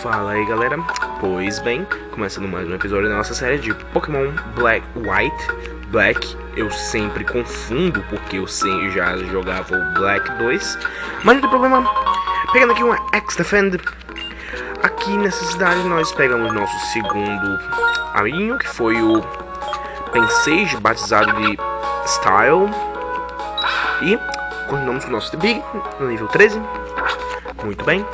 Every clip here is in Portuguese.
Fala aí galera, pois bem, começando mais um episódio da nossa série de Pokémon Black, White. Eu sempre confundo porque eu já jogava o Black 2, mas não tem problema. Pegando aqui uma X-Defend. Aqui nessa cidade nós pegamos nosso segundo amiguinho, que foi o Pensage, batizado de Style. E continuamos com o nosso Big no nível 13. Muito bem.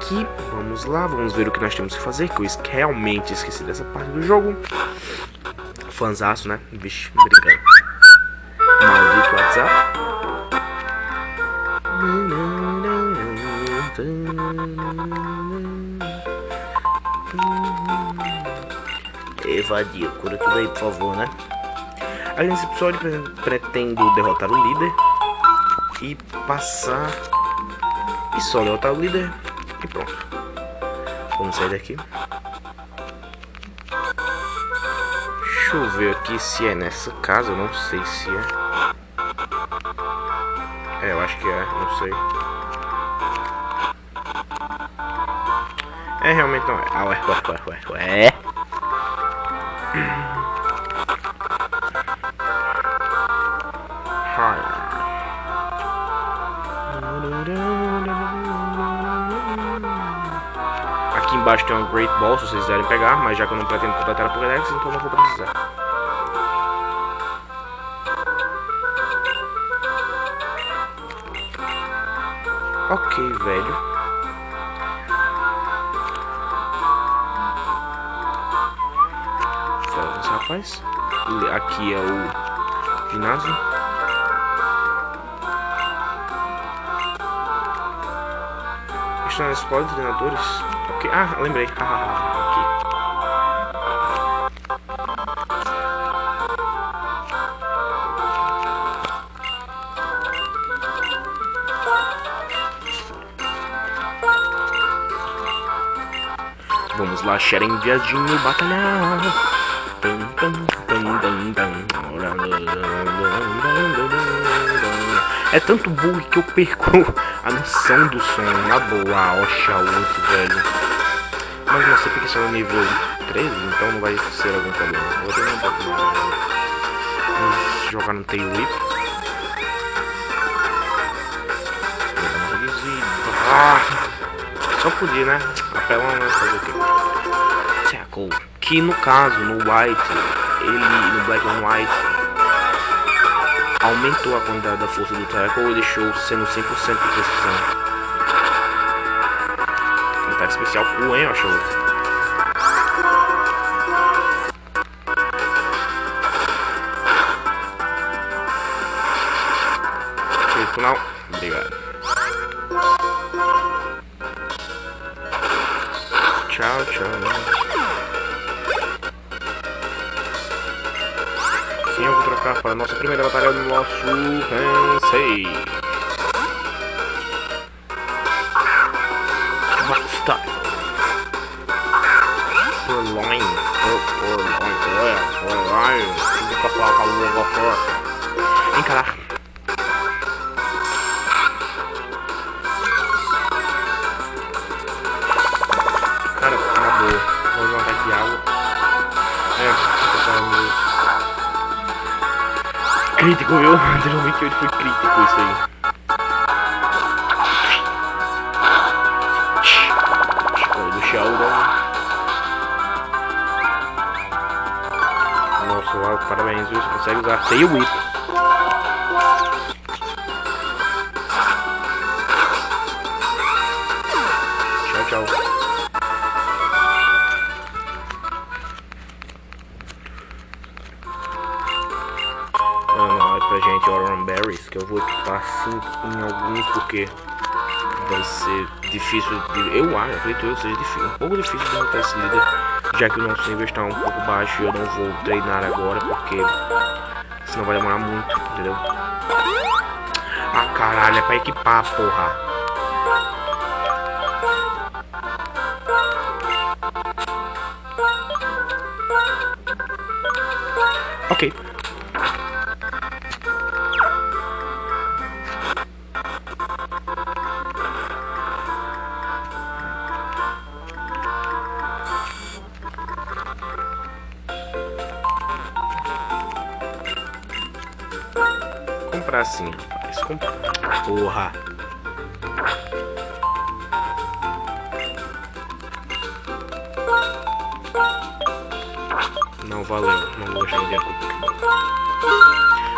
Aqui, vamos lá, vamos ver o que nós temos que fazer, que eu realmente esqueci dessa parte do jogo. Fanzaço, né? Vixe, brincando. Maldito WhatsApp. Evadir, cura tudo aí, por favor, né? Aí nesse episódio pretendo derrotar o líder e passar. E só derrotar o líder e pronto. Vamos sair daqui. Deixa eu ver aqui se é nessa casa. Eu não sei se é. Eu acho que é. Não sei. Realmente não é. Ué. Aqui embaixo tem uma Great Ball, se vocês quiserem pegar, mas já que eu não pretendo completar a Pokédex, então não vou precisar. Ok, velho. Fala esse rapaz. Aqui é o ginásio. Na escola de treinadores. Ok. Ah, lembrei. Aqui. Vamos lá, Sharon viadinho batalhar. É tanto bug que eu perco a noção do som. Na boa, oxa, outro, velho. Mas não sei porque só no nível 13, então não vai ser algum problema. Vou ter um pouco mais. Vamos jogar no Tail Whip. Só podia, né? Apelão, né? Fazer o quê? Tackle. Que no caso, no White, no Black and White, aumentou a quantidade da força do Tackle e deixou sendo 100% de precisão. Ataque especial cool, hein, eu acho. Final. Obrigado. Tchau. Sim, eu vou trocar para a nossa primeira batalha do nosso Pensei. Stop. Purloin. Encarar. Cara, na boa. Vou usar um ataque de água. Crítico, viu? Literalmente hoje foi crítico isso aí. Do Sheldon. Nossa, uau, parabéns, viu? Você consegue usar Tail Whip. Tchau. Pra gente Auron Berries, que eu vou equipar assim em alguns porque vai ser difícil de, eu acredito que seja difícil, um pouco difícil de derrotar esse líder, já que o nosso nível está um pouco baixo e eu não vou treinar agora porque senão vai demorar muito, entendeu? Ah, caralho, é pra equipar, porra. Ok. Comprar sim, rapaz. Comprar. Porra. Não valeu, não vou já enviar com o Pokémon.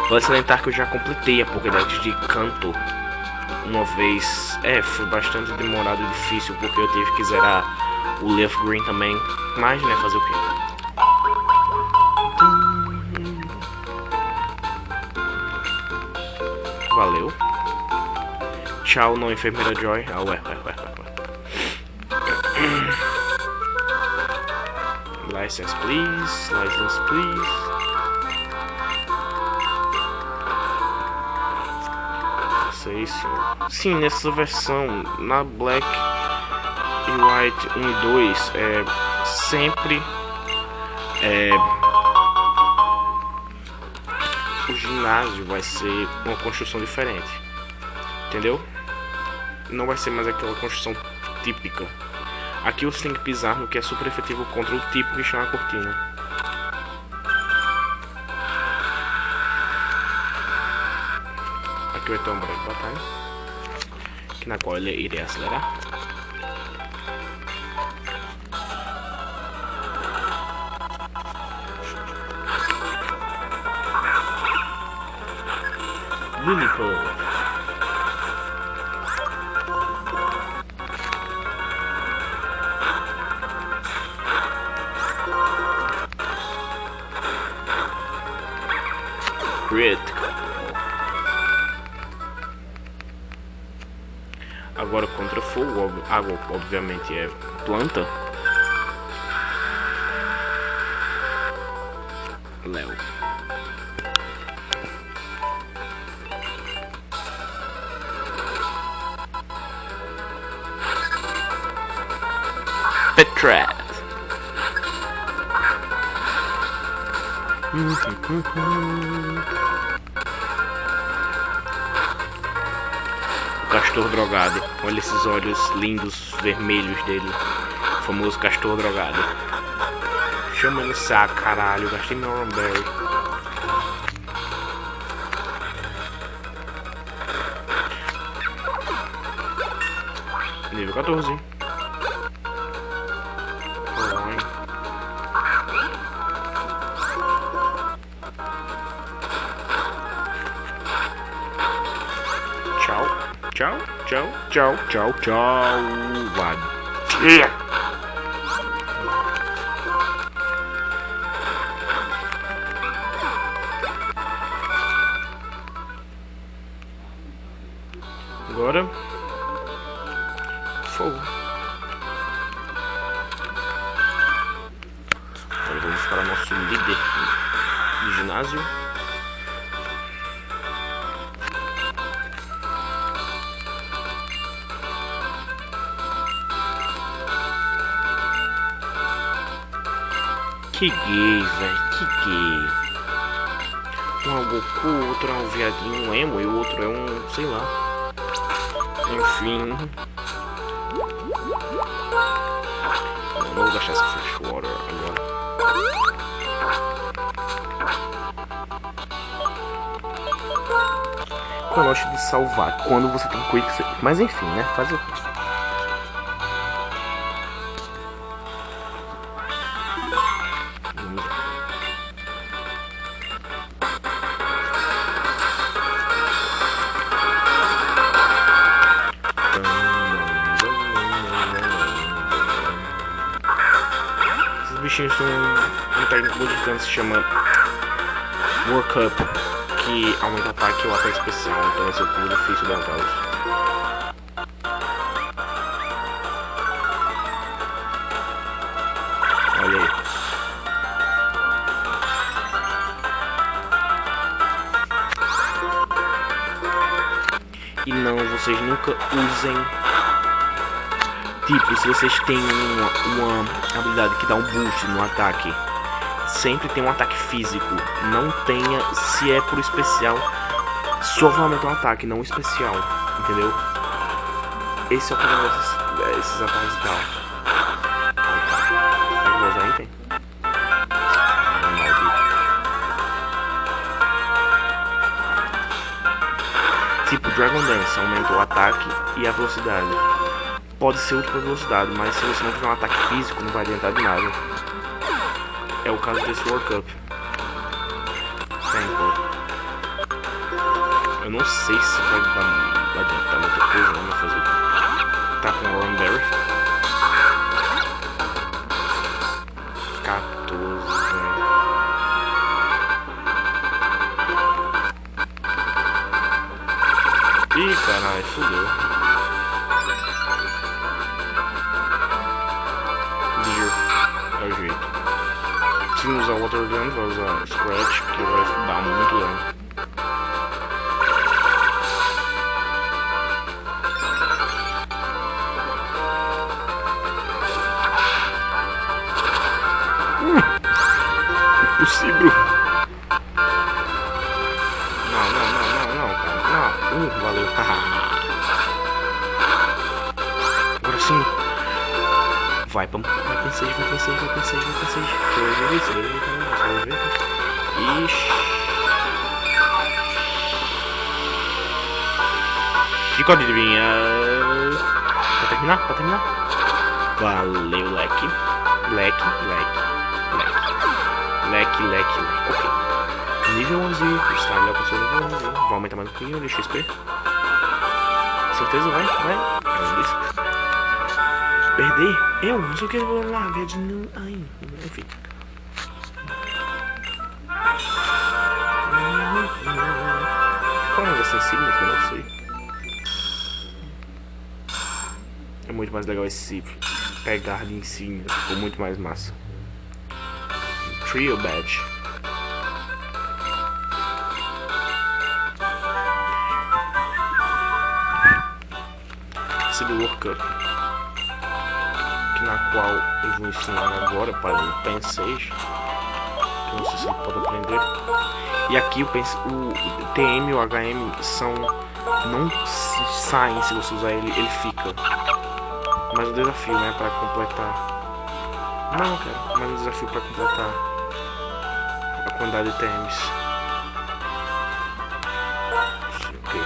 Vale salientar que eu já completei a Pokédex de Kanto uma vez. Foi bastante demorado e difícil porque eu tive que zerar o Leaf Green também. Mas, né, fazer o quê? Valeu. Tchau, não, enfermeira Joy. Ah, ué. License, please. License, please. Isso. Sim, nessa versão, na Black e White 1 e 2, sempre o ginásio vai ser uma construção diferente, entendeu? Não vai ser mais aquela construção típica. Aqui você tem que pisar no que é super efetivo contra o tipo que chama a cortina. Aqui vai ter um break batalha, que na qual ele iria acelerar. Lilliput. Critical. Agora contra fogo, água obviamente é planta. Léo. Petrat. O castor drogado. Olha esses olhos lindos vermelhos dele. O famoso castor drogado. Chama no saco, caralho. Gastei meu Rumberry. Nível 14. Tchau. Vadia. Agora fogo. Agora vamos para nosso líder de ginásio. Que gay, velho, que gay. Um é o Goku, o outro é um viadinho, um emo, e o outro é um, sei lá. Enfim. Não vou gastar essa Fresh Water agora. Eu gosto de salvar quando você tem Quick Save. Mas enfim, né, fazer o quê? Bichinhos tem um técnico modificante que se chama Work Up, que aumenta o ataque e o ataque especial, então vai ser um pouco difícil derrotá-los. Olha aí. E não, vocês nunca usem. Tipo, se vocês têm uma habilidade que dá um boost no ataque, sempre tem um ataque físico. Não tenha, se é por especial, só vai aumentar um ataque, não um especial, entendeu? Esse é o problema desses ataques e tal. Será que eu vou usar item? Tipo, Dragon Dance aumenta o ataque e a velocidade. Pode ser útil para velocidade, mas se você não tiver um ataque físico, não vai adiantar de nada. É o caso desse World Cup. Eu não sei se vai adiantar muita coisa, vamos fazer aqui. Tá com o Berry. 14, né? Ih, caralho, fudeu. Deer, é o jeito. Se não usar Water Gun, vai usar Scratch, que vai dar muito dano. Impossível. Não, cara. Não. Valeu. Agora sim. Vai pensei. Ixi. Chicote de vinha. Pra terminar. Valeu, leque. Leque. Ok. Nível 11. Está melhor que o seu nível 11. Vai aumentar mais um pouquinho de XP. Com certeza vai. Perder? Eu não sei o que eu vou largar de novo. Ai, enfim. Qual é essa insígnia que eu não sei? É muito mais legal esse pegar de insígnia. Ficou muito mais massa. Trio Badge. Esse do World Cup, na qual eu vou ensinar agora para o PEN 6, que eu não sei se ele pode aprender. E aqui o TM e o HM não saem se você usar ele fica. Mas o desafio, né, para completar. Não, cara, mas o desafio para completar a quantidade de TMs. Ok.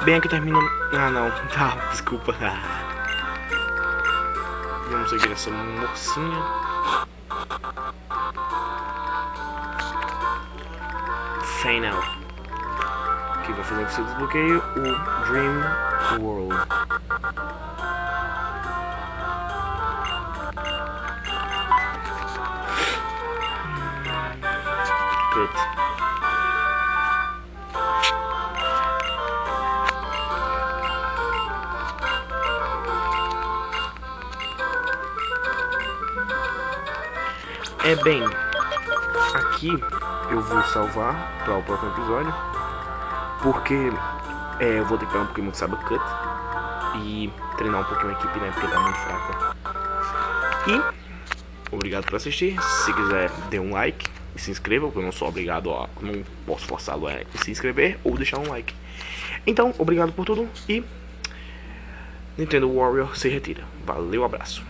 Bem, aqui termina. Ah, não. Tá, desculpa. Vamos seguir essa mocinha. Final. Que vai fazer que você desbloqueie o Dream World. Cut. Bem, aqui eu vou salvar para o próximo episódio, porque eu vou ter que pegar um Pokémon que sabe Cut e treinar um pouquinho a equipe, né, porque tá muito fraca. E obrigado por assistir. Se quiser, dê um like e se inscreva, porque eu não sou obrigado não posso forçá-lo a se inscrever ou deixar um like. Então, obrigado por tudo e Nintendo Warrior se retira. Valeu, abraço.